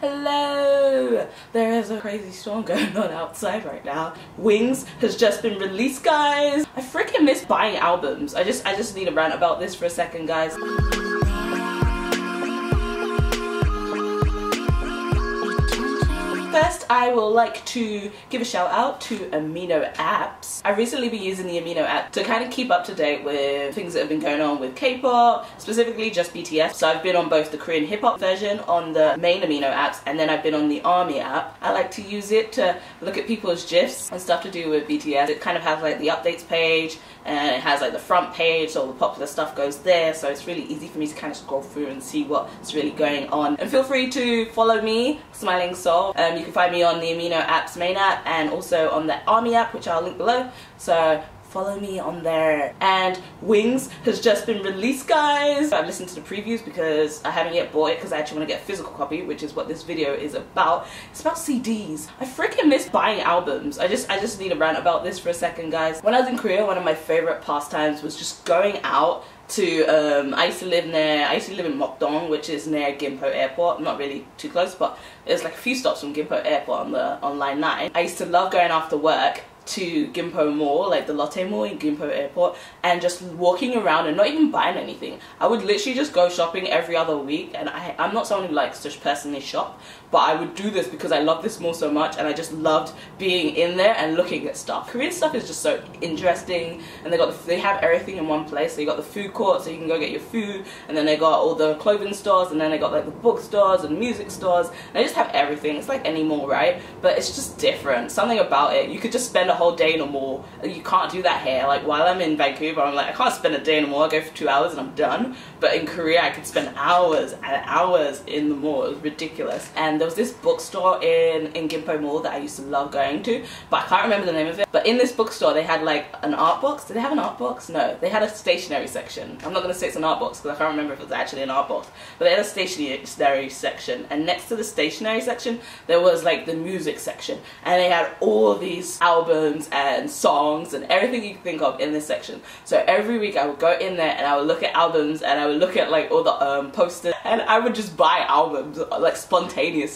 Hello! There is a crazy storm going on outside right now. Wings has just been released, guys. I freaking miss buying albums. I just need to rant about this for a second, guys. First, I will like to give a shout out to Amino apps. I've recently been using the Amino app to kind of keep up to date with things that have been going on with K-pop, specifically just BTS. So I've been on both the Korean hip-hop version on the main Amino apps, and then I've been on the ARMY app. I like to use it to look at people's GIFs and stuff to do with BTS. It kind of has like the updates page, and it has like the front page, so all the popular stuff goes there, so it's really easy for me to kind of scroll through and see what's really going on. And feel free to follow me, Smiling Soul. You can find me on the Amino app's main app and also on the ARMY app, which I'll link below, so follow me on there. And Wings has just been released, guys. I've listened to the previews because I haven't yet bought it because I actually want to get a physical copy, which is what this video is about. It's about CDs. I freaking miss buying albums. I just need to rant about this for a second, guys. When I was in Korea, one of my favorite pastimes was just going out to I used to live in Mokdong, which is near Gimpo Airport. Not really too close, but it's like a few stops from Gimpo Airport on line 9. I used to love going after work to Gimpo Mall, like the Lotte Mall in Gimpo Airport, and just walking around and not even buying anything. I would literally just go shopping every other week, and I'm not someone who likes to personally shop, but I would do this because I love this mall so much, and I just loved being in there and looking at stuff. Korean stuff is just so interesting, and they have everything in one place. So you got the food court, so you can go get your food, and then they got all the clothing stores, and then they got like the bookstores and music stores, and they just have everything. It's like any mall, right? But it's just different. Something about it. You could just spend a whole day in a mall. You can't do that here. Like while I'm in Vancouver, I'm like, I can't spend a day in a mall. I go for 2 hours and I'm done. But in Korea, I could spend hours and hours in the mall. It was ridiculous. And there was this bookstore in Gimpo Mall that I used to love going to, but I can't remember the name of it. But in this bookstore, they had like an art box. Did they have an art box? No, they had a stationery section. I'm not gonna say it's an art box because I can't remember if it was actually an art box. But they had a stationery section, and next to the stationery section, there was like the music section, and they had all these albums and songs and everything you can think of in this section. So every week I would go in there and I would look at albums, and I would look at like all the posters, and I would just buy albums like spontaneously,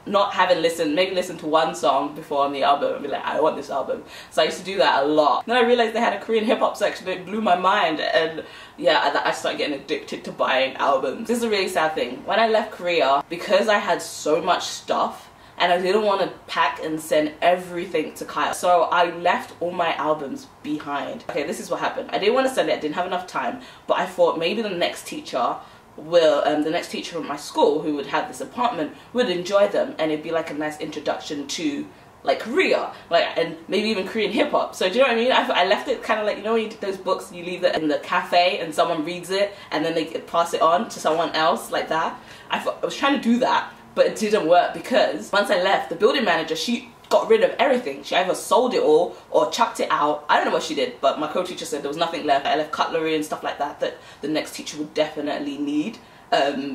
not having maybe listened to one song before on the album and be like, I want this album. So I used to do that a lot. Then I realized they had a Korean hip-hop section. It blew my mind, and yeah, I started getting addicted to buying albums. This is a really sad thing. When I left Korea, because I had so much stuff and I didn't want to pack and send everything to Kyle, so I left all my albums behind. Okay, this is what happened. I didn't want to send it, I didn't have enough time, but I thought maybe the next teacher from my school who would have this apartment would enjoy them, and it'd be like a nice introduction to like Korea, and maybe even Korean hip-hop. So do you know what I mean? I left it kind of like, you know when you do those books and you leave it in the cafe and someone reads it and then they pass it on to someone else like that? I was trying to do that, but it didn't work because once I left, the building manager, she got rid of everything. She either sold it all or chucked it out. I don't know what she did, but my co-teacher said there was nothing left. I left cutlery and stuff like that the next teacher would definitely need,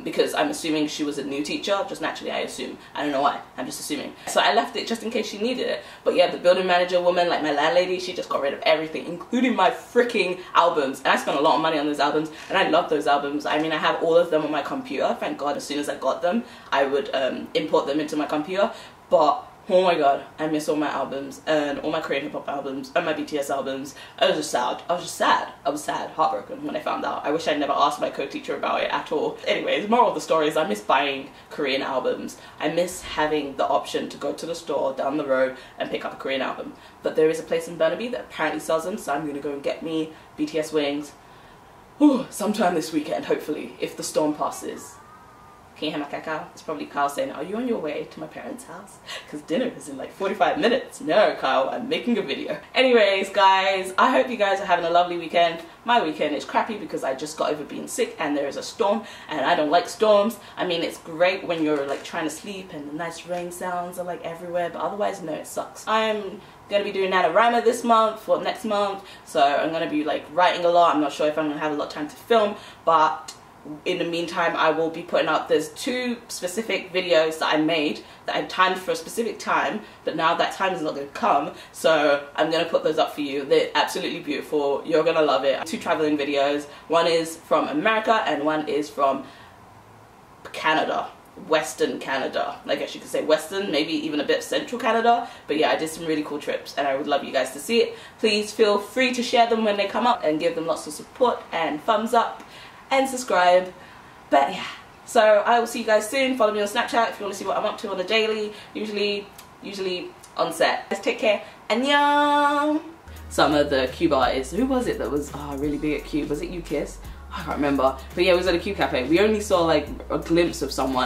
because I'm assuming she was a new teacher, just naturally I assume. I don't know why, I'm just assuming. So I left it just in case she needed it. But yeah, the building manager woman, like my landlady, she just got rid of everything, including my freaking albums. And I spent a lot of money on those albums, and I love those albums. I mean, I have all of them on my computer. Thank God, as soon as I got them, I would import them into my computer. But oh my god, I miss all my albums and all my Korean hip-hop albums and my BTS albums. I was just sad. I was sad, heartbroken when I found out. I wish I never asked my co-teacher about it at all. Anyways, moral of the story is I miss buying Korean albums. I miss having the option to go to the store down the road and pick up a Korean album. But there is a place in Burnaby that apparently sells them, so I'm gonna go and get me BTS Wings sometime this weekend, hopefully, if the storm passes. Can you hear my cacao? It's probably Kyle saying, are you on your way to my parents' house? Because dinner is in like 45 minutes. No, Kyle, I'm making a video. Anyways, guys, I hope you guys are having a lovely weekend. My weekend is crappy because I just got over being sick and there is a storm, and I don't like storms. I mean, it's great when you're like trying to sleep and the nice rain sounds are like everywhere, but otherwise, no, it sucks. I'm gonna be doing NaNoWriMo this month or next month, so I'm gonna be like writing a lot. I'm not sure if I'm gonna have a lot of time to film, but in the meantime I will be putting up, there's 2 specific videos that I made that I timed for a specific time, but now that time is not going to come, so I'm going to put those up for you. They're absolutely beautiful, you're going to love it. 2 traveling videos, one is from America and one is from Canada. Western Canada. I guess you could say Western, maybe even a bit Central Canada. But yeah, I did some really cool trips and I would love you guys to see it. Please feel free to share them when they come up and give them lots of support and thumbs up and subscribe. But yeah, so I will see you guys soon. Follow me on Snapchat if you want to see what I'm up to on a daily, usually on set. Let's take care. Annyeong! Some of the Cube artists, who was it that was really big at Cube? Was it UKISS? I can't remember. But yeah, it was at a Cube cafe. We only saw like a glimpse of someone.